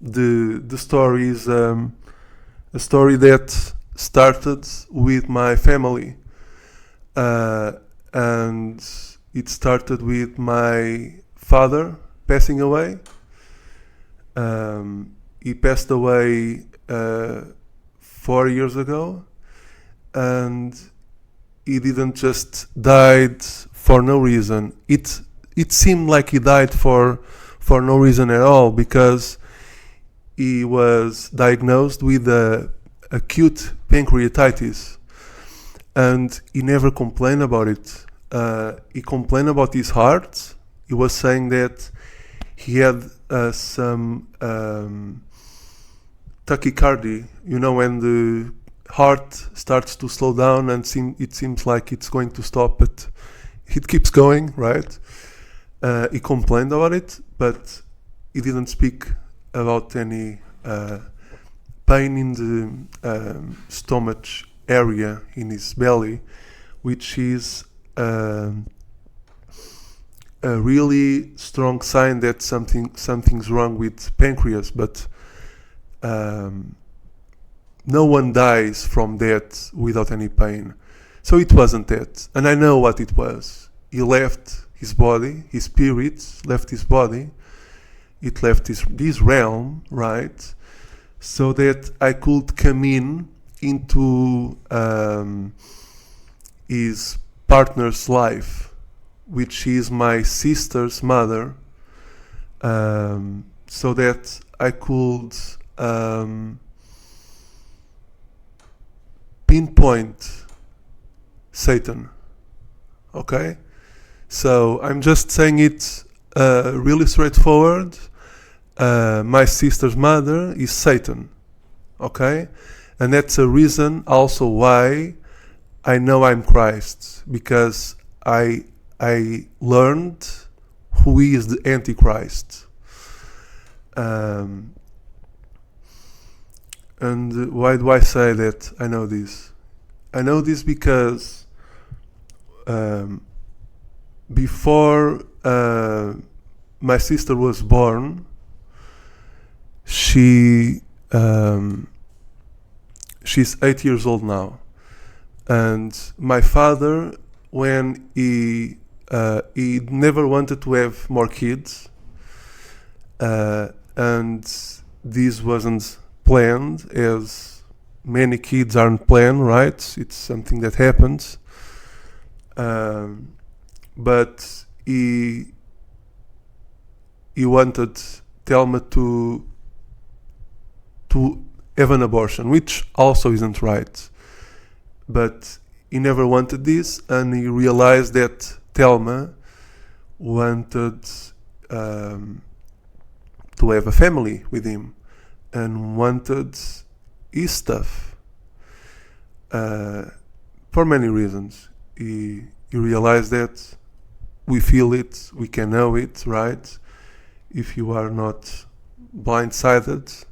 The story is a story that started with my family, and it started with my father passing away. He passed away 4 years ago, and he didn't just died for no reason. It seemed like he died for no reason at all, because he was diagnosed with acute pancreatitis, and he never complained about it. He complained about his heart. He was saying that he had some tachycardia, when the heart starts to slow down and it seems like it's going to stop, but it keeps going, right? He complained about it, but he didn't speak about any pain in the stomach area in his belly, which is a really strong sign that something's wrong with pancreas. But no one dies from that without any pain. So it wasn't that. And I know what it was. He left his body, his spirit left his body. It left this realm, right? So that I could come into his partner's life, which is my sister's mother, so that I could pinpoint Satan. Okay? So I'm just saying it really straightforward. My sister's mother is Satan. Okay? And that's a reason also why I know I'm Christ, because I learned who is the Antichrist. And why do I say that I know this? I know this because before my sister was born, she's 8 years old now, and my father, when he never wanted to have more kids, and this wasn't planned, as many kids aren't planned, right? It's something that happens, but he wanted Thelma to have an abortion, which also isn't right. But he never wanted this, and he realized that Thelma wanted to have a family with him and wanted his stuff for many reasons. He realized that we feel it, we can know it, right? If you are not blindsided.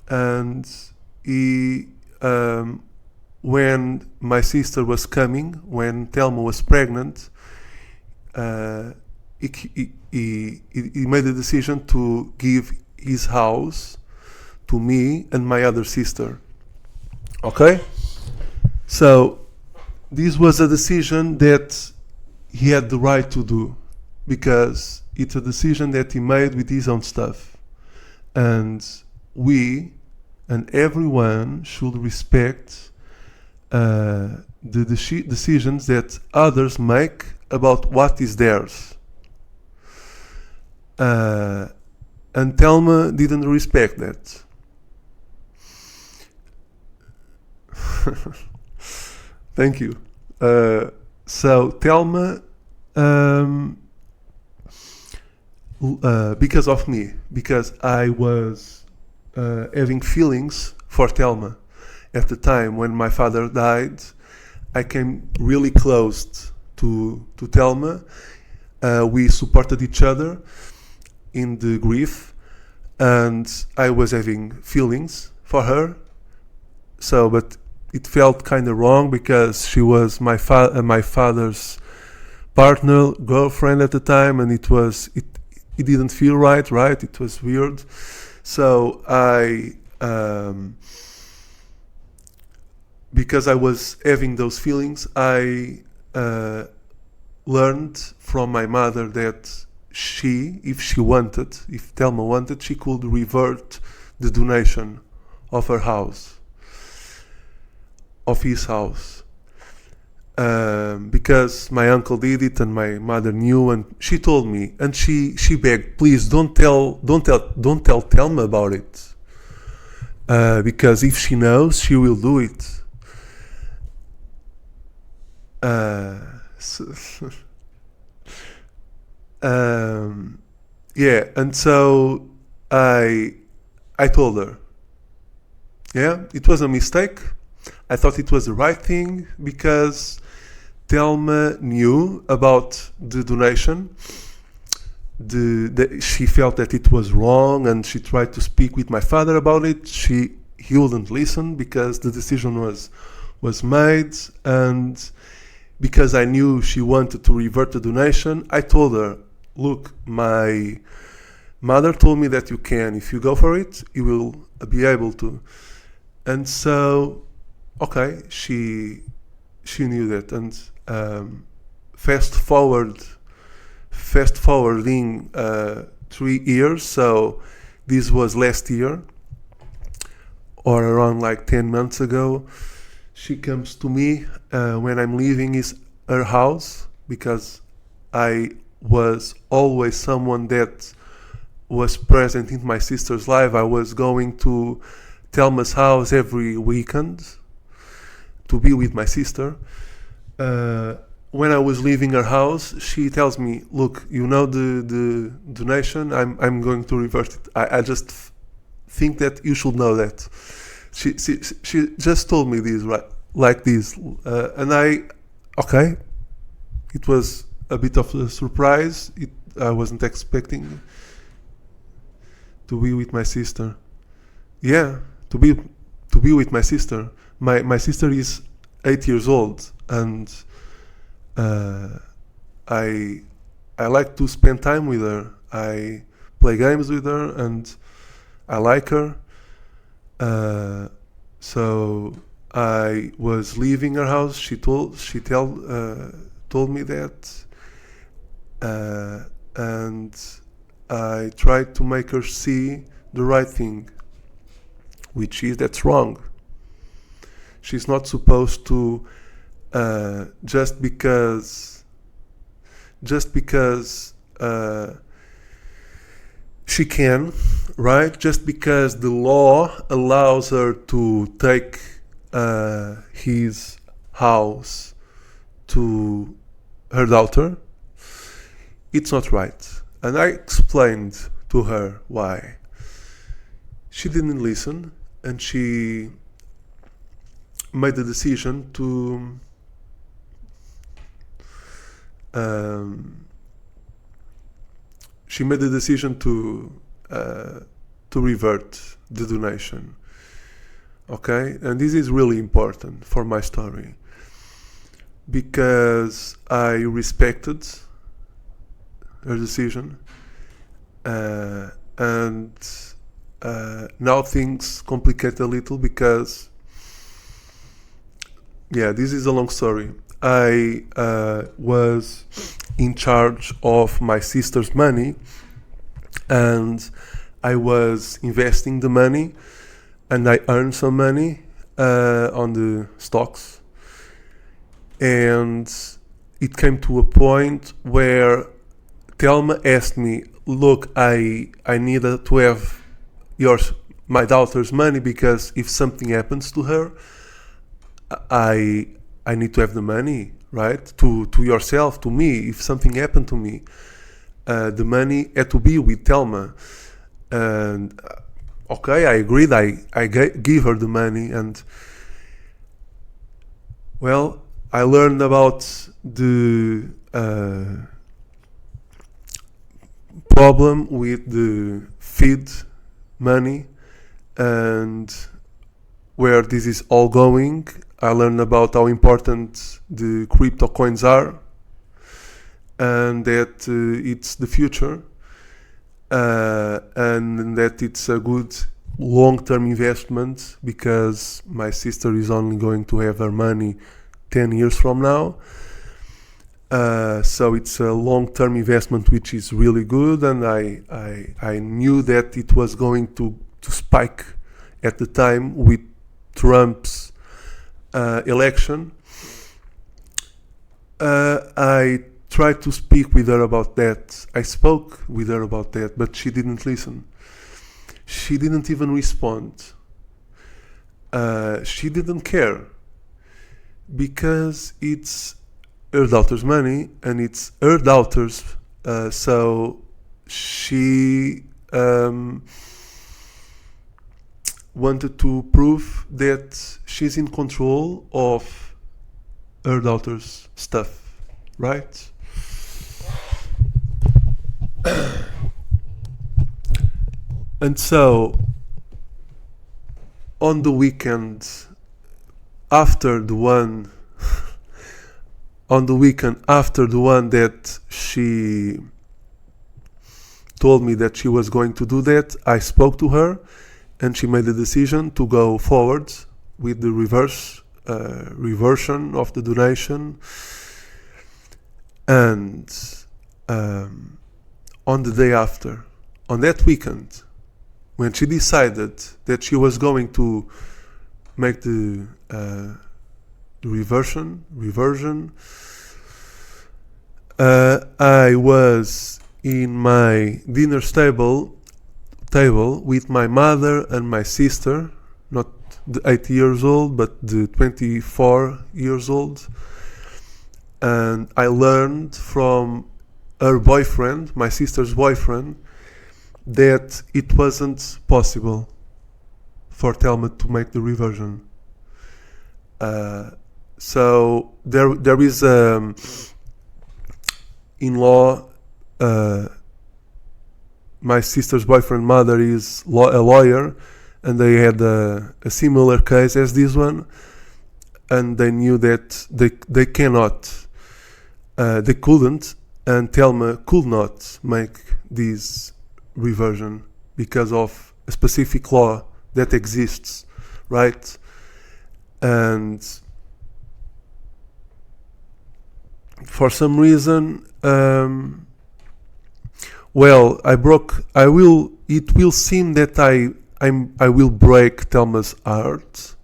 And he, when my sister was coming, when Thelma was pregnant, he made a decision to give his house to me and my other sister. Okay? So this was a decision that he had the right to do, because it's a decision that he made with his own stuff. And we and everyone should respect the decisions that others make about what is theirs. And Thelma didn't respect that. Thank you. So Thelma, because of me, because I was having feelings for Thelma at the time when my father died, I came really close to Thelma. We supported each other in the grief, and I was having feelings for her. But it felt kind of wrong, because she was my father's partner, girlfriend at the time, and it didn't feel right. It was weird. So because I was having those feelings, I learned from my mother that if Thelma wanted, she could revert the donation of her house, of his house. Because my uncle did it and my mother knew, and she told me, and she begged, please don't tell Thelma about it, because if she knows, she will do it. Yeah, and so I told her, yeah, it was a mistake. I thought it was the right thing because Thelma knew about the donation. She felt that it was wrong, and she tried to speak with my father about it. He wouldn't listen because the decision was made, and because I knew she wanted to revert the donation, I told her, look, my mother told me that you can. If you go for it, you will be able to. And so, okay, she knew that. And fast forwarding 3 years, so this was last year, or around like 10 months ago, she comes to me when I'm leaving her house, because I was always someone that was present in my sister's life. I was going to Thelma's house every weekend to be with my sister. When I was leaving her house, she tells me, look, you know the donation, I'm going to revert it. I just think that you should know that. She just told me this, right, like this, and okay, it was a bit of a surprise. I wasn't expecting to be with my sister. Yeah, to be with my sister. My sister is 8 years old, and I like to spend time with her. I play games with her, and I like her. So I was leaving her house. She told me that, and I tried to make her see the right thing, which is that's wrong. She's not supposed to just because she can, right? Just because the law allows her to take his house to her daughter, it's not right. And I explained to her why. She didn't listen, and she made the decision to revert the donation. Okay, and this is really important for my story, because I respected her decision, and now things complicate a little, because this is a long story. I was in charge of my sister's money, and I was investing the money, and I earned some money on the stocks, and it came to a point where Thelma asked me, look, I needed to have my daughter's money, because if something happens to her, I need to have the money, right? To yourself, to me. If something happened to me, the money had to be with Thelma. And okay, I agreed. I gave her the money, and well, I learned about the problem with the feed money and where this is all going. I learned about how important the crypto coins are, and that it's the future, and that it's a good long-term investment because my sister is only going to have her money 10 years from now. So it's a long-term investment which is really good, and I knew that it was going to spike at the time with Trump's election. I tried to speak with her about that. I spoke with her about that, but she didn't listen. She didn't even respond. She didn't care because it's her daughter's money and it's her daughter's. So she wanted to prove that she's in control of her daughter's stuff, right? And so on the weekend after the one that she told me that she was going to do that, I spoke to her and she made the decision to go forward with the reversion of the donation. And on the day after, on that weekend, when she decided that she was going to make the reversion, I was in my dinner table with my mother and my sister, not the 80 years old, but the 24 years old. And I learned from her boyfriend, my sister's boyfriend, that it wasn't possible for Thelma to make the reversion. So there is in law, my sister's boyfriend mother is a lawyer, and they had a similar case as this one, and they knew that they cannot, they couldn't, and Thelma could not make this reversion because of a specific law that exists, right? And for some reason, it will seem that I will break Thelma's heart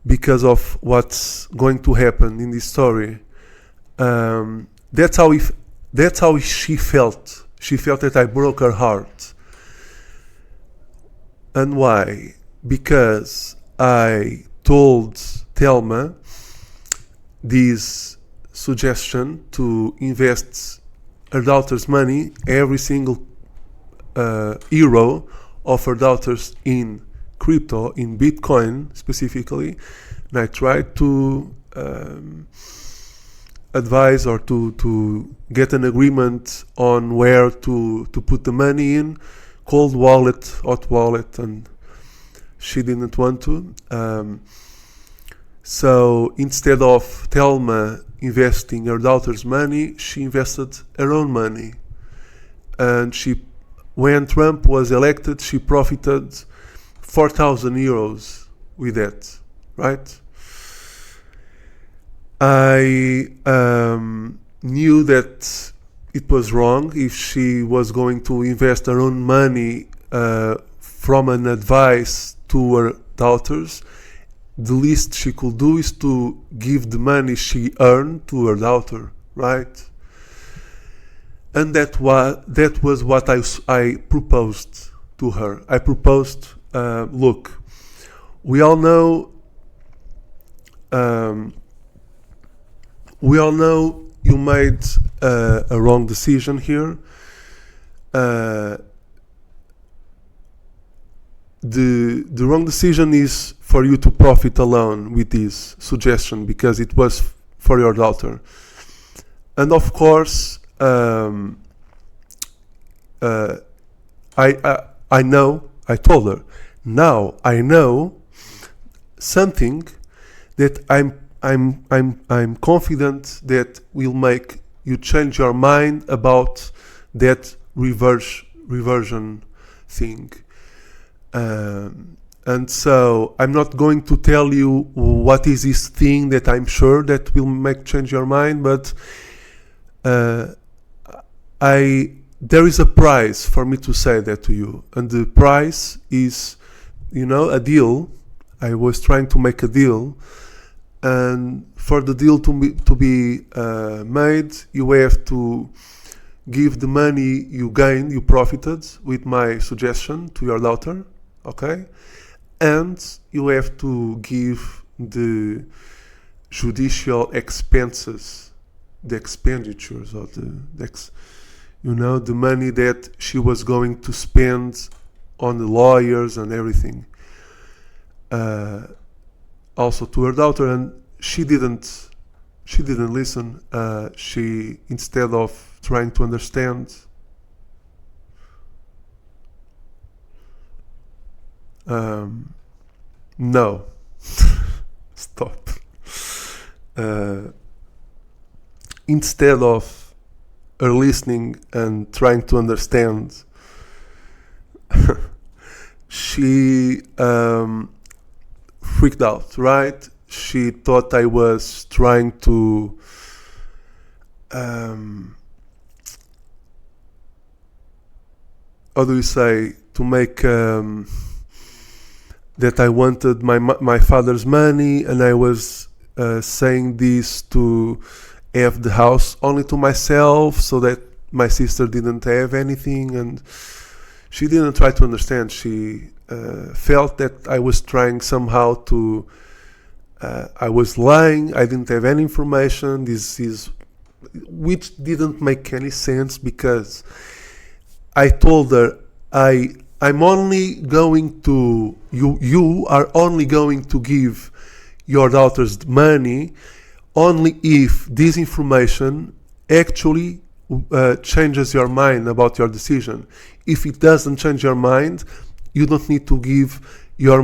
because of what's going to happen in this story. That's how she felt. She felt that I broke her heart. And why? Because I told Thelma this suggestion to invest her daughter's money, every single euro of her daughter's, in crypto, in Bitcoin specifically. And I tried to advise or to get an agreement on where to put the money in, cold wallet, hot wallet, and she didn't want to. So instead of Thelma investing her daughter's money, she invested her own money. And when Trump was elected, she profited 4,000 euros with that, right? I knew that it was wrong if she was going to invest her own money from an advice to her daughters. The least she could do is to give the money she earned to her daughter, right? And that was what I proposed to her. I proposed, look, we all know you made a wrong decision here. The wrong decision is for you to profit alone with this suggestion because it was for your daughter. And of course, I know, I told her, now I know something that I'm confident that will make you change your mind about that reversion thing. And so I'm not going to tell you what is this thing that I'm sure that will make change your mind, but there is a price for me to say that to you, and the price is, a deal. I was trying to make a deal, and for the deal to be made, you have to give the money you gained, you profited with my suggestion to your daughter, okay? And you have to give the judicial expenses, the expenditures, or the money that she was going to spend on the lawyers and everything. Also to her daughter, and she didn't listen. She, instead of trying to understand, no. Stop. Instead of her listening and trying to understand, she freaked out, right? She thought I was trying to how do you say, to make that I wanted my father's money, and I was saying this to have the house only to myself so that my sister didn't have anything. And she didn't try to understand. She felt that I was trying somehow to I was lying. I didn't have any information. Which didn't make any sense, because I told her I'm only going to you are only going to give your daughter's money only if this information actually changes your mind about your decision. If it doesn't change your mind, you don't need to give your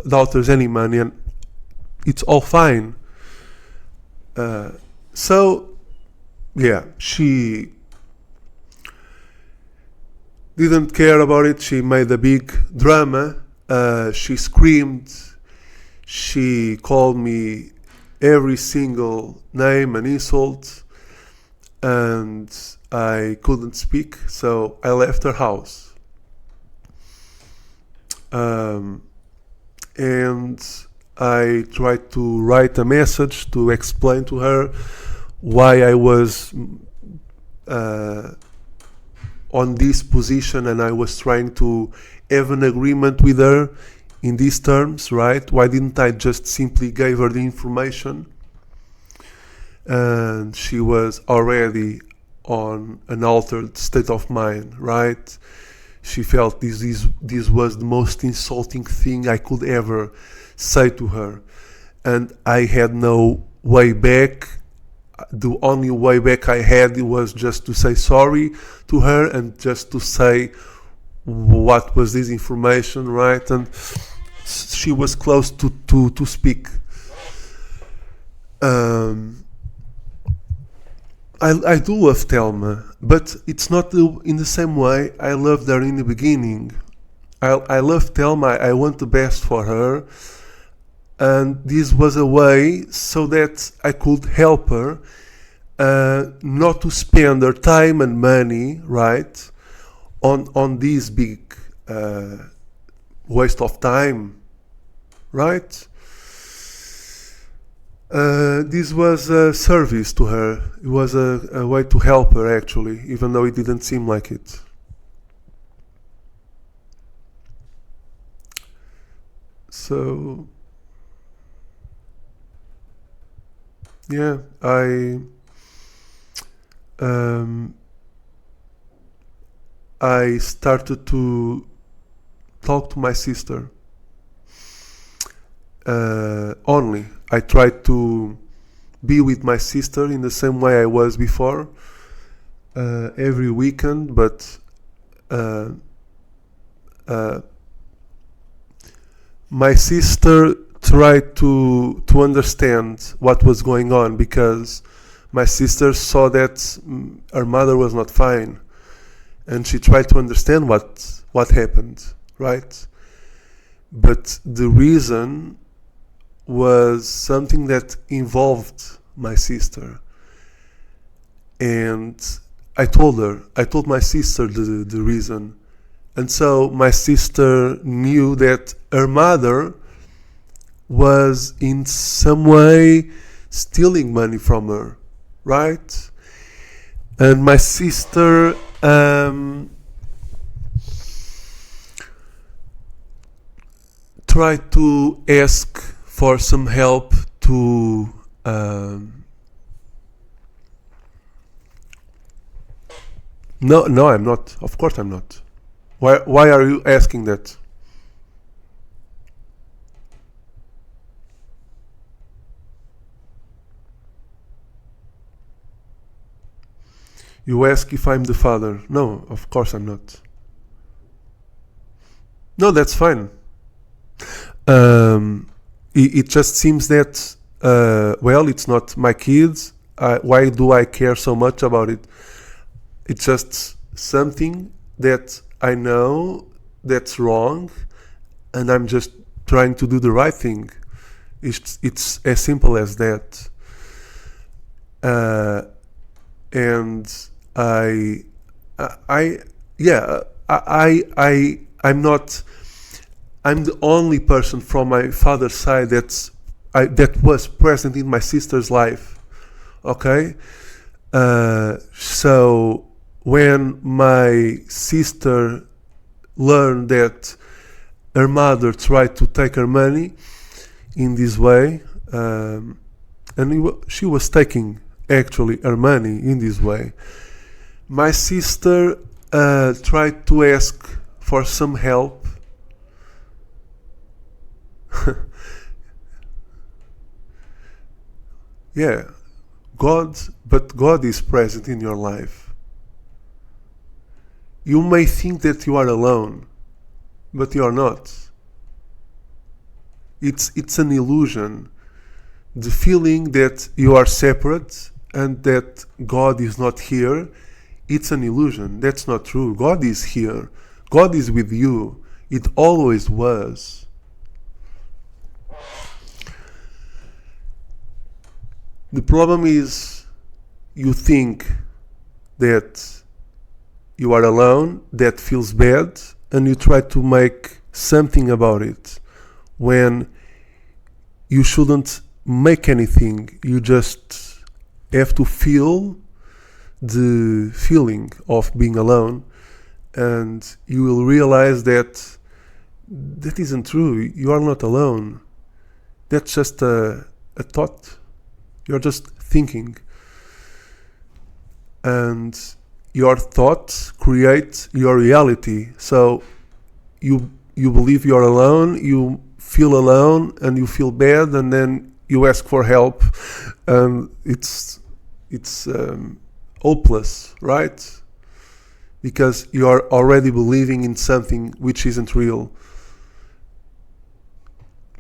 daughters any money, and it's all fine. So yeah, she didn't care about it. She made a big drama. She screamed. She called me every single name and insult, and I couldn't speak, so I left her house. And I tried to write a message to explain to her why I was on this position, and I was trying to have an agreement with her in these terms, right? Why didn't I just simply give her the information? And she was already on an altered state of mind, right? She felt this was the most insulting thing I could ever say to her, and I had no way back. The only way back I had was just to say sorry to her and just to say what was this information, right? And she was close to speak. I do love Thelma, but it's not in the same way I loved her in the beginning. I love Thelma. I want the best for her, and this was a way so that I could help her not to spend her time and money, right, on this big waste of time, right? This was a service to her. It was a way to help her, actually, even though it didn't seem like it. So yeah, I started to talk to my sister. Only I tried to be with my sister in the same way I was before, every weekend, but my sister tried to understand what was going on, because my sister saw that her mother was not fine, and she tried to understand what happened, right? But the reason was something that involved my sister. And I told my sister the reason. And so my sister knew that her mother was in some way stealing money from her, right? And my sister tried to ask for some help to no, I'm not. Of course I'm not. Why are you asking that? You ask if I'm the father. No, of course I'm not. No, that's fine. It just seems that, well, it's not my kids. Why do I care so much about it? It's just something that I know that's wrong, and I'm just trying to do the right thing. It's as simple as that. And I'm not. I'm the only person from my father's side that was present in my sister's life. Okay, so when my sister learned that her mother tried to take her money in this way, and she was taking actually her money in this way, my sister tried to ask for some help. Yeah, but God is present in your life. You may think that you are alone, but you are not. It's an illusion. The feeling that you are separate and that God is not here, it's an illusion. That's not true. God is here. God is with you. It always was. The problem is you think that you are alone, that feels bad, and you try to make something about it when you shouldn't make anything. You just have to feel the feeling of being alone, and you will realize that that isn't true. You are not alone. That's just a thought. You're just thinking. And your thoughts create your reality. So you believe you're alone, you feel alone, and you feel bad, and then you ask for help. It's hopeless, right? Because you are already believing in something which isn't real.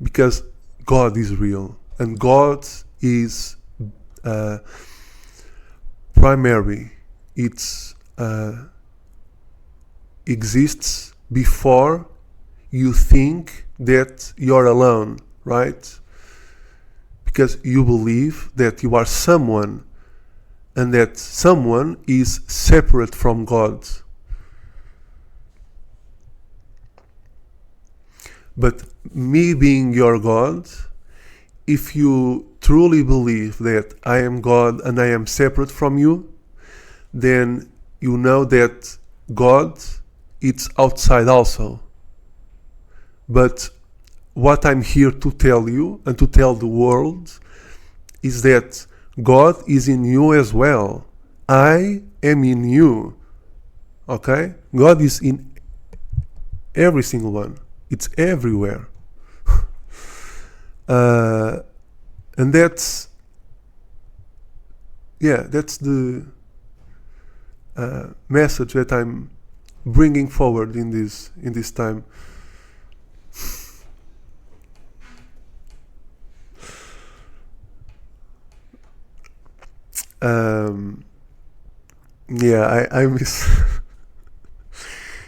Because God is real, and God is primary. It exists before you think that you're alone, right? Because you believe that you are someone, and that someone is separate from God. But me being your God, if you truly believe that I am God and I am separate from you, then you know that God is outside also. But what I'm here to tell you and to tell the world is that God is in you as well. I am in you. Okay? God is in every single one. It's everywhere. And that's the message that I'm bringing forward in this time. Yeah, I miss.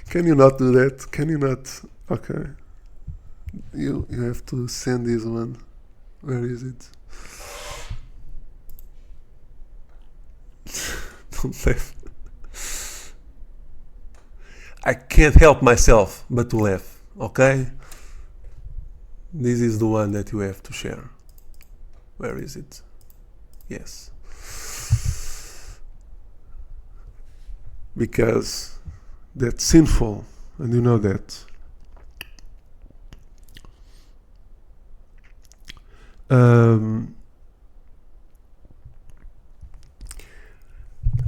Can you not do that? Can you not? Okay. You have to send this one. Where is it? Don't laugh. I can't help myself but to laugh. Okay? This is the one that you have to share. Where is it? Yes. Because that's sinful, and you know that.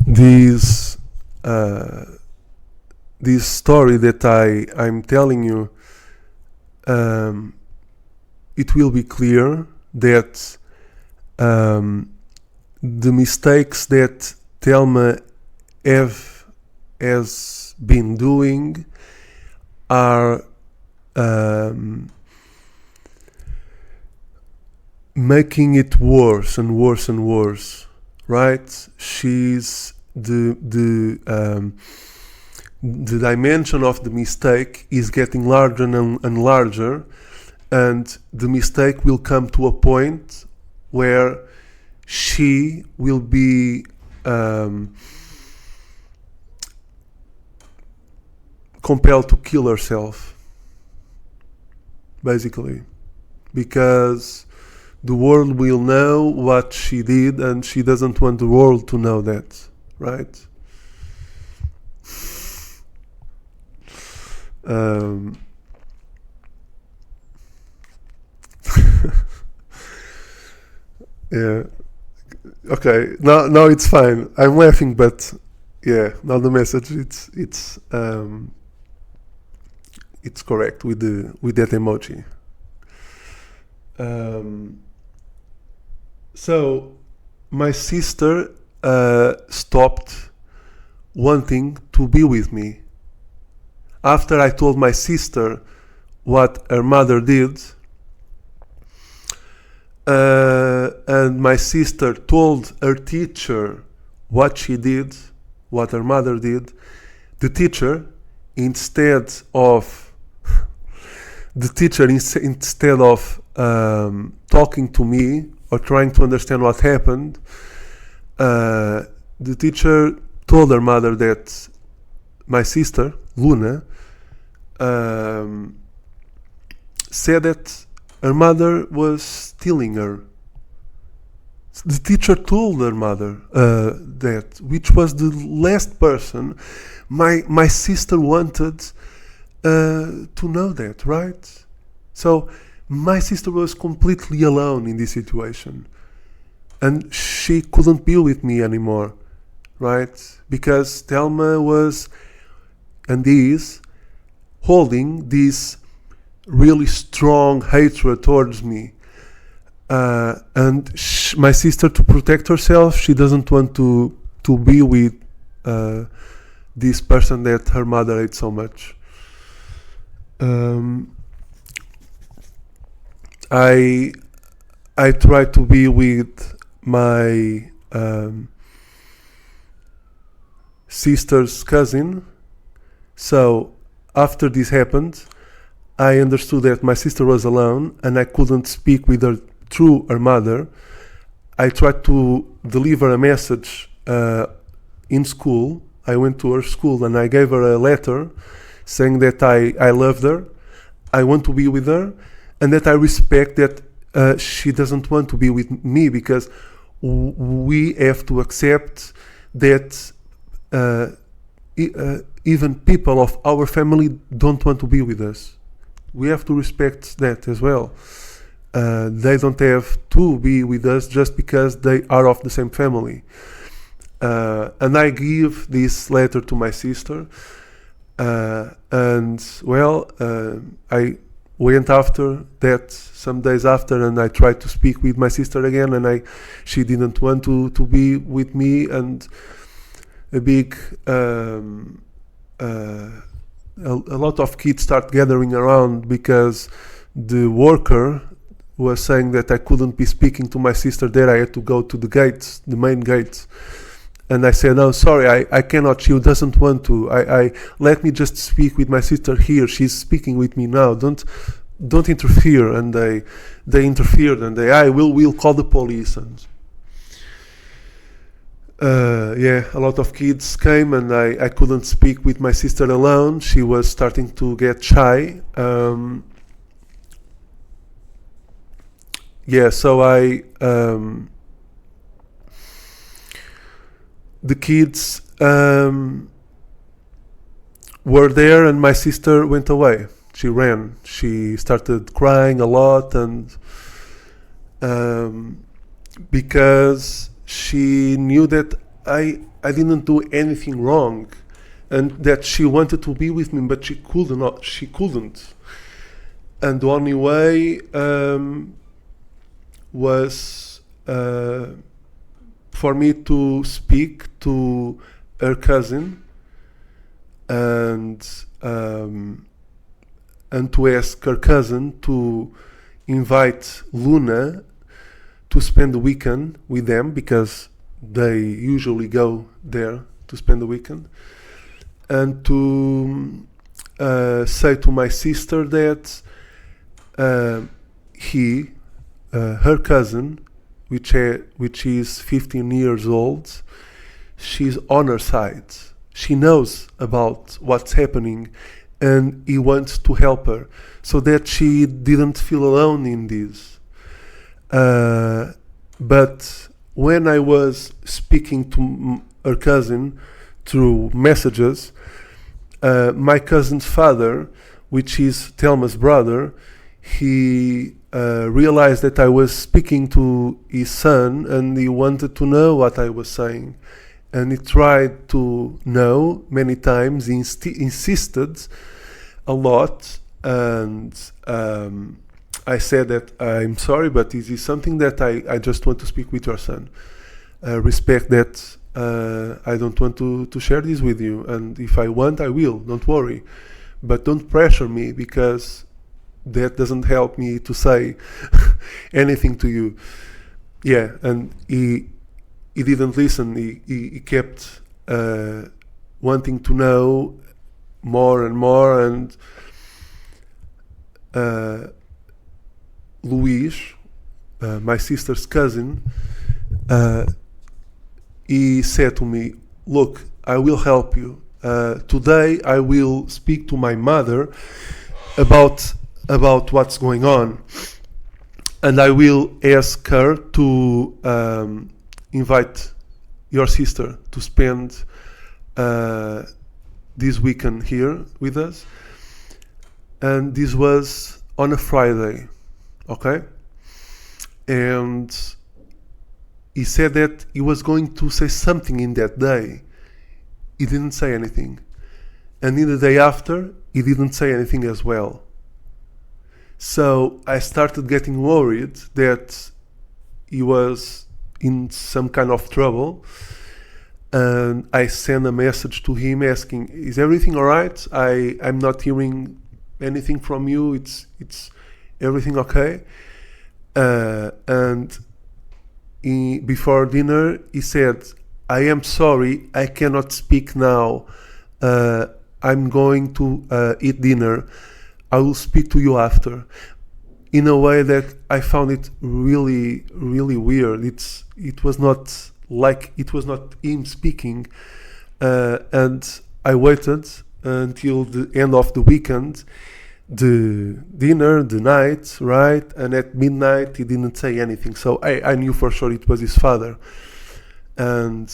This this story that I'm telling you, it will be clear that the mistakes that Thelma has been doing are making it worse and worse and worse, right? She's the dimension of the mistake is getting larger and larger, and the mistake will come to a point where she will be compelled to kill herself, basically, because the world will know what she did, and she doesn't want the world to know that, right? Yeah. Okay. Now it's fine. I'm laughing, but yeah. Now the message it's correct with that emoji. So my sister stopped wanting to be with me after I told my sister what her mother did, and my sister told her teacher what she did, what her mother did. The teacher, instead of talking to me or trying to understand what happened, the teacher told her mother that my sister, Luna, said that her mother was stealing her. The teacher told her mother that, which was the last person my sister wanted to know that, right? So my sister was completely alone in this situation, and she couldn't be with me anymore, right? Because Thelma was and is holding this really strong hatred towards me, and my sister, to protect herself, she doesn't want to be with this person that her mother hates so much. I try to be with my sister's cousin. So after this happened, I understood that my sister was alone and I couldn't speak with her through her mother. I tried to deliver a message in school. I went to her school and I gave her a letter saying that I loved her, I want to be with her, and that I respect that she doesn't want to be with me, because we have to accept that even people of our family don't want to be with us. We have to respect that as well. They don't have to be with us just because they are of the same family. And I give this letter to my sister, and well, I went after that some days after, and I tried to speak with my sister again, and she didn't want to be with me, and a big a lot of kids start gathering around because the worker was saying that I couldn't be speaking to my sister there. I had to go to the gates, the main gates. And I said, no, sorry, I cannot. She doesn't want to. I let me just speak with my sister here. She's speaking with me now. Don't interfere. And they interfered, and we'll call the police. And a lot of kids came, and I couldn't speak with my sister alone. She was starting to get shy. So the kids were there, and my sister went away. She ran. She started crying a lot, and because she knew that I didn't do anything wrong, and that she wanted to be with me, but she couldn't. And the only way was for me to speak to her cousin and to ask her cousin to invite Luna to spend the weekend with them, because they usually go there to spend the weekend, and to say to my sister that her cousin, which is 15 years old, she's on her side. She knows about what's happening, and he wants to help her, so that she didn't feel alone in this. But when I was speaking to her cousin through messages, my cousin's father, which is Thelma's brother, he realized that I was speaking to his son, and he wanted to know what I was saying. And he tried to know many times. He insisted a lot, and I said that I'm sorry, but this is something that I just want to speak with your son. Respect that I don't want to share this with you, and if I want, I will, don't worry. But don't pressure me, because that doesn't help me to say anything to you. And he didn't listen. He kept wanting to know more and more, and Luis, my sister's cousin, he said to me, look, I will help you. Today I will speak to my mother about what's going on, and I will ask her to invite your sister to spend this weekend here with us. And this was on a Friday, okay? And he said that he was going to say something in that day. He didn't say anything. And in the day after, he didn't say anything as well. So I started getting worried that he was in some kind of trouble. And I sent a message to him asking, is everything all right? I'm not hearing anything from you. It's everything okay? And before dinner, he said, I am sorry, I cannot speak now. I'm going to eat dinner. I will speak to you after. In a way that I found it really, really weird. It was not him speaking. And I waited until the end of the weekend, the dinner, the night, right? And at midnight, he didn't say anything. So I knew for sure it was his father. And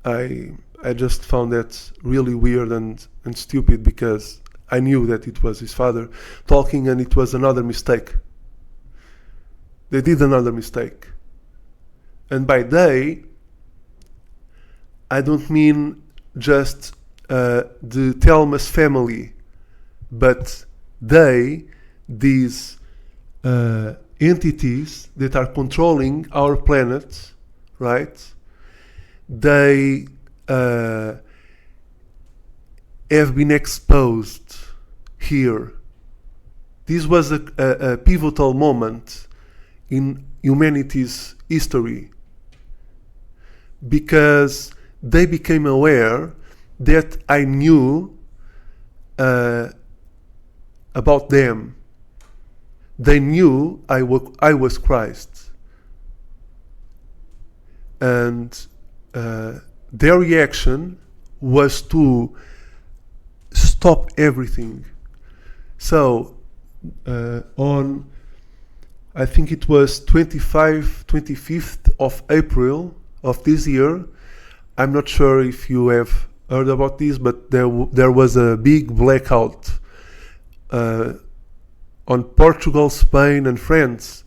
I just found that really weird and stupid, because I knew that it was his father talking, and it was another mistake. They did another mistake. And by they, I don't mean just the Thelma's family, but these entities that are controlling our planet, right? They have been exposed here. This was a pivotal moment in humanity's history, because they became aware that I knew about them. They knew I was Christ. And their reaction was to stop everything. So on, I think it was 25th of April of this year, I'm not sure if you have heard about this, but there was a big blackout on Portugal, Spain, and France.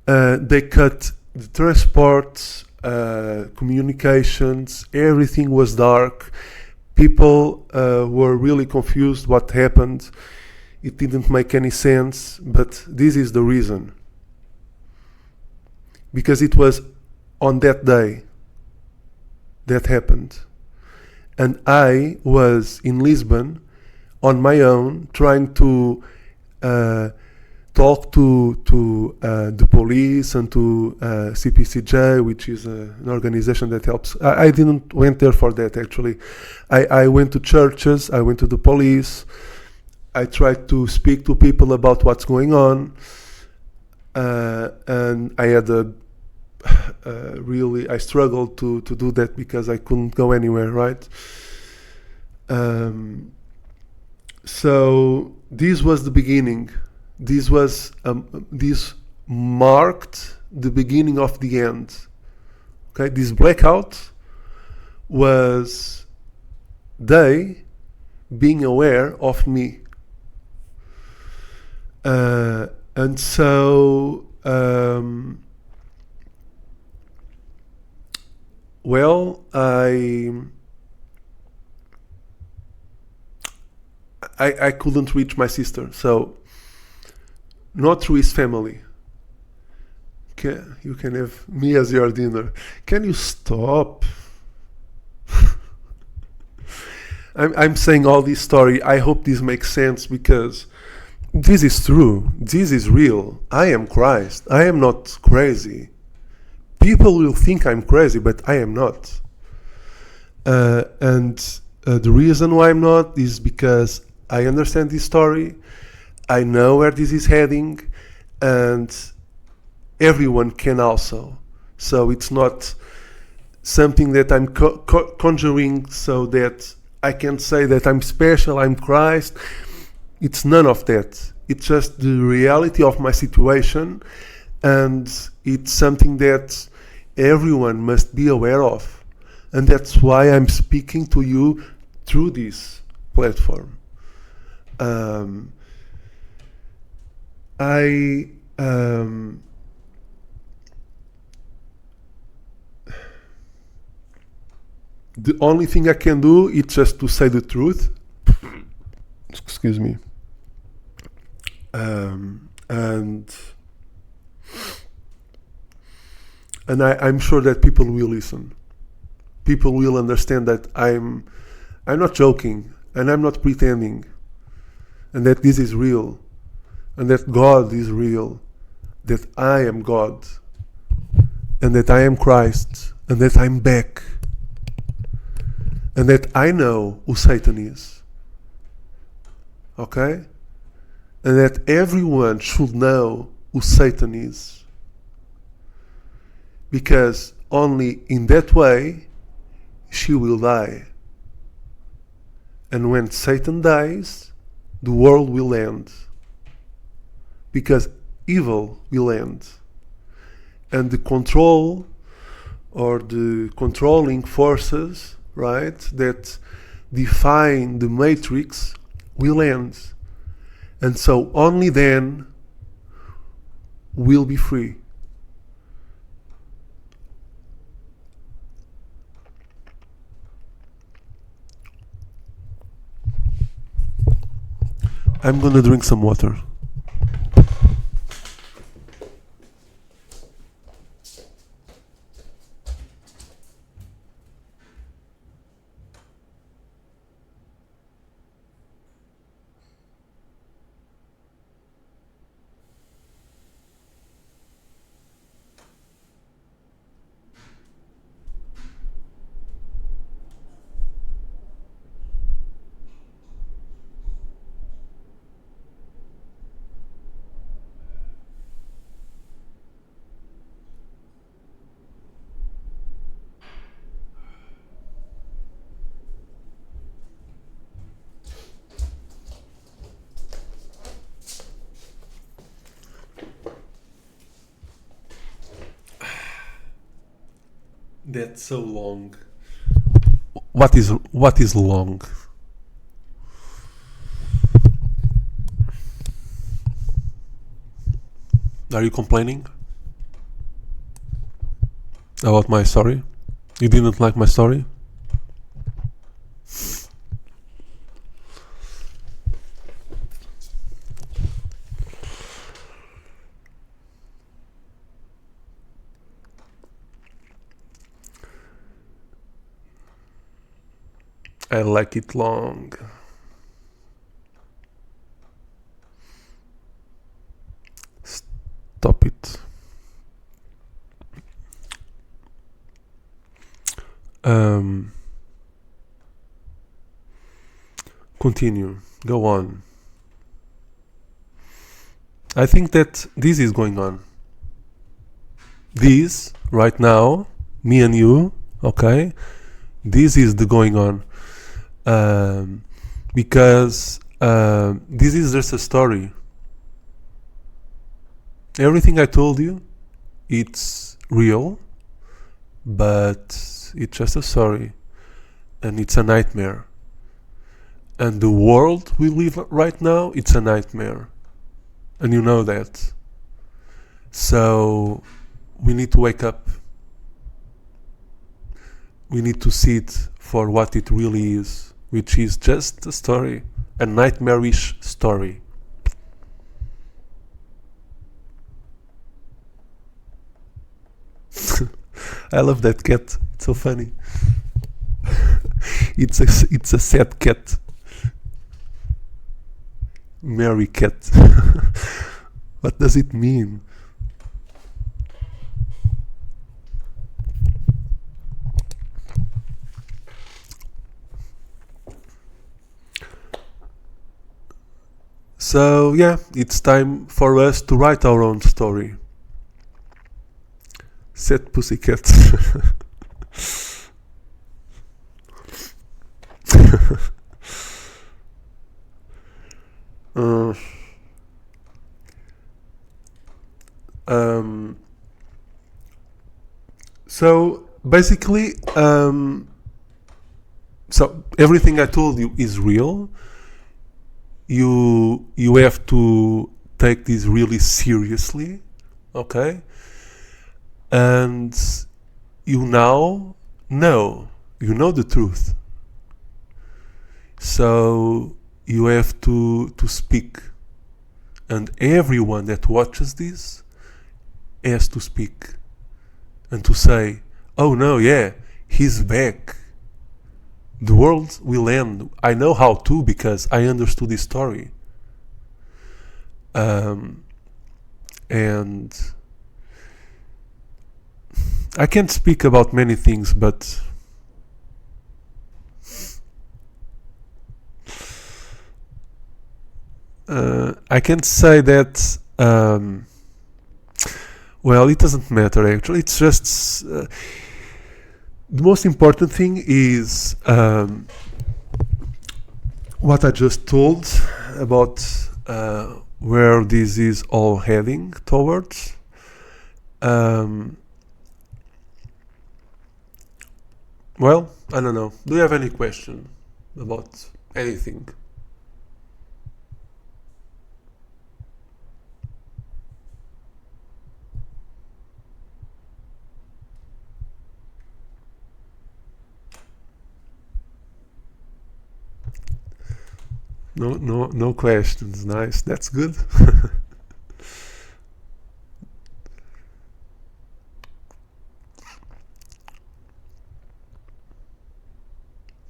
They cut the transport, communications, everything was dark. People were really confused what happened. It didn't make any sense, but this is the reason. Because it was on that day that happened. And I was in Lisbon on my own, trying to talk to the police and to CPCJ, which is an organization that helps. I didn't went there for that, actually. I went to churches, I went to the police, I tried to speak to people about what's going on, and I had I struggled to do that because I couldn't go anywhere, right? So this was the beginning. This marked the beginning of the end. Okay, this blackout was they being aware of me, and so well, I couldn't reach my sister, so not through his family. You can have me as your dinner. Can you stop? I'm saying all this story. I hope this makes sense, because this is true. This is real. I am Christ. I am not crazy. People will think I'm crazy, but I am not. And the reason why I'm not is because I understand this story. I know where this is heading, and everyone can also. So it's not something that I'm conjuring so that I can say that I'm special, I'm Christ. It's none of that. It's just the reality of my situation, and it's something that everyone must be aware of. And that's why I'm speaking to you through this platform. The only thing I can do is just to say the truth. Excuse me. And I'm sure that people will listen. People will understand that I'm not joking, and I'm not pretending, and that this is real, and that God is real, that I am God, and that I am Christ, and that I'm back, and that I know who Satan is. Okay? And that everyone should know who Satan is. Because only in that way she will die. And when Satan dies, the world will end. Because evil will end. And the control or the controlling forces, right, that define the matrix will end. And so only then we'll be free. I'm gonna drink some water. That's so long. What is long? Are you complaining about my story? You didn't like my story? I like it long. Stop it. Continue. Go on. I think that this is going on. This, right now, me and you, okay? This is the going on. Because this is just a story. Everything I told you, it's real, but it's just a story. And it's a nightmare. And the world we live right now, it's a nightmare. And you know that. So we need to wake up. We need to see it for what it really is, which is just a story, a nightmarish story. I love that cat. It's so funny. It's a sad cat. Mary cat. What does it mean? So yeah, it's time for us to write our own story. Sad pussycat. So basically, so everything I told you is real. You have to take this really seriously, okay? And you now know the truth. So you have to speak, and everyone that watches this has to speak and to say, oh no, yeah, he's back. The world will end. I know how to, because I understood this story. And I can't speak about many things, but I can say that well, it doesn't matter actually. It's just the most important thing is what I just told about where this is all heading towards. Well, I don't know. Do you have any question about anything? No questions. Nice. That's good.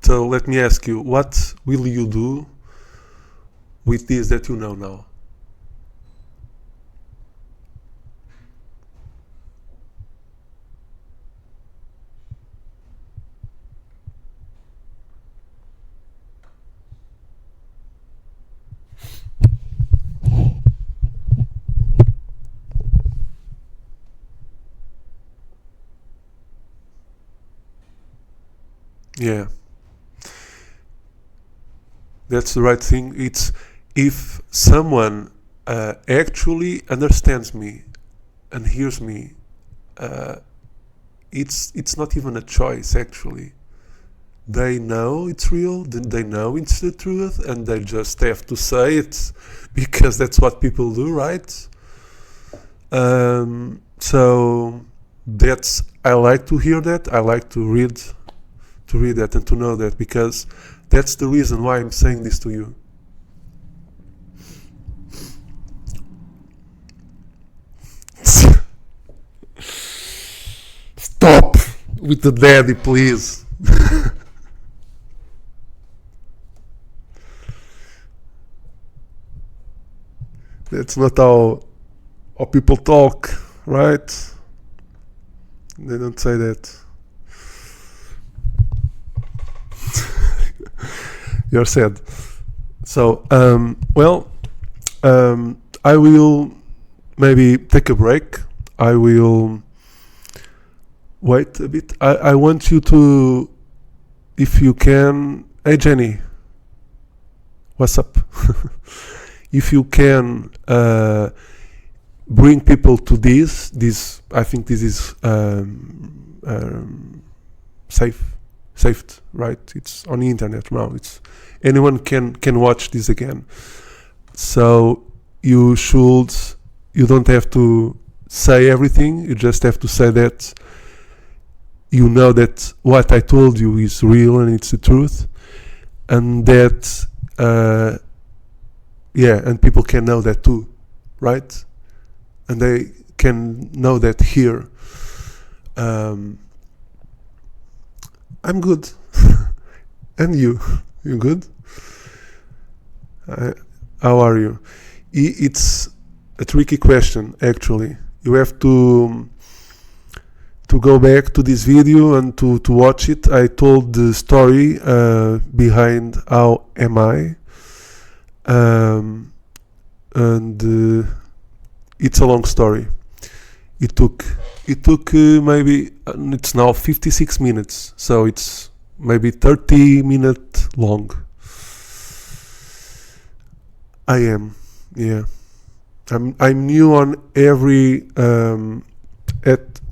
So let me ask you, what will you do with this that you know now? Yeah, that's the right thing. It's if someone actually understands me and hears me it's not even a choice actually. They know it's real, they know it's the truth, and they just have to say it because that's what people do, right? So that's, I like to hear that. I like to read that and to know that, because that's the reason why I'm saying this to you. Stop with the daddy, please. That's not how people talk, right? They don't say that. You're sad. So, I will maybe take a break. I will wait a bit. I want you to, if you can, hey Jenny, what's up? If you can bring people to this, I think this is saved, right? It's on the internet now. It's anyone can watch this again. So you don't have to say everything. You just have to say that you know that what I told you is real and it's the truth, and that and people can know that too, right? And they can know that here. I'm good. And you good? How are you? It's a tricky question, actually. You have to go back to this video and to watch it. I told the story behind how am I, and it's a long story. It took maybe it's now 56 minutes, so it's maybe 30 minutes long. I am, yeah. I'm new on every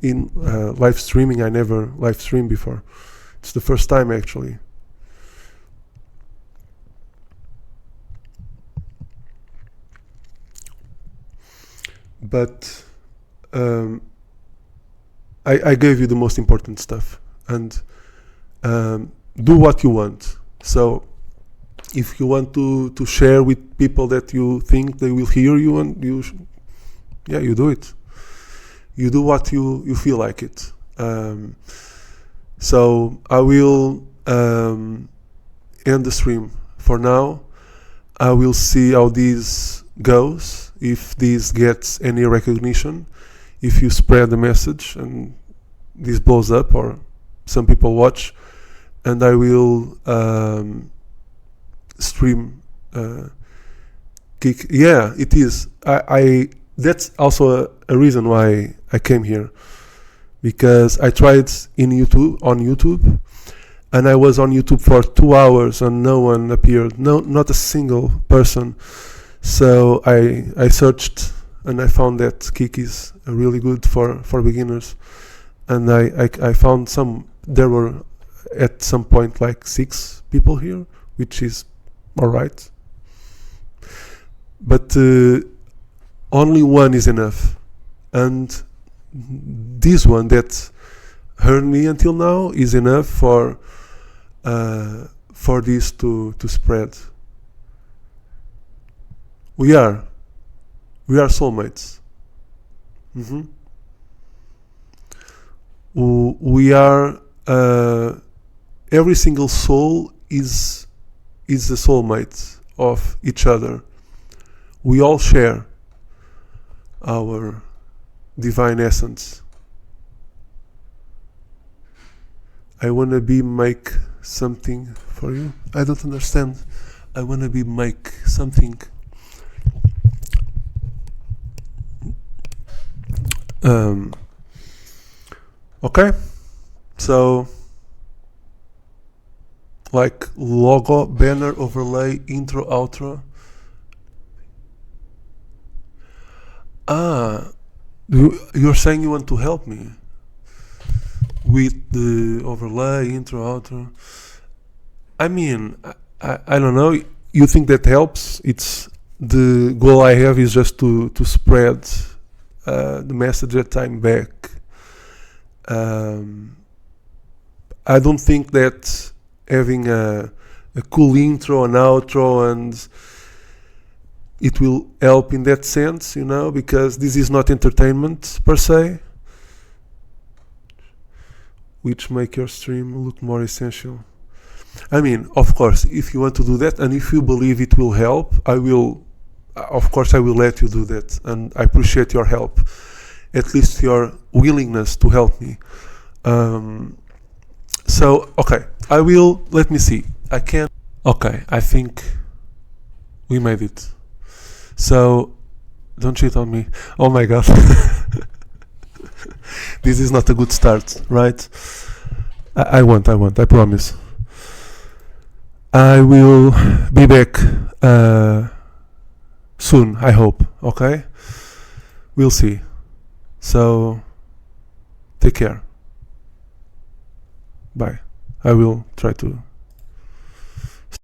live streaming. I never live streamed before. It's the first time actually. But I gave you the most important stuff, and do what you want. So if you want to share with people that you think they will hear you, and you do it. You do what you feel like it. So I will end the stream for now. I will see how this goes, if this gets any recognition, if you spread the message and this blows up or some people watch, and I will stream Geek. Yeah, it is. I that's also a reason why I came here, because I tried on YouTube, and I was on YouTube for 2 hours and no one appeared, not a single person. So I searched and I found that Kik is really good for beginners, and I found there were at some point like 6 people here, which is alright, but only one is enough, and this one that heard me until now is enough for this to spread. We are soulmates. We are every single soul is the soulmate of each other. We all share our divine essence. I wanna make something for you. I don't understand. I wanna make something. Okay, so like logo, banner, overlay, intro, outro. You're saying you want to help me. with the overlay, intro, outro. I mean, I don't know. You think that helps? It's the goal I have is just to spread the message that I'm back. I don't think that having a cool intro and outro and it will help in that sense, you know, because this is not entertainment per se, which make your stream look more essential. I mean, of course, if you want to do that and if you believe it will help, I will let you do that, and I appreciate your help, at least your willingness to help me. So, okay, let me see. Okay, I think we made it. So, don't cheat on me. Oh my god. This is not a good start, right? I won't, I promise. I will be back soon, I hope, okay? We'll see. So, take care. Bye. I will try to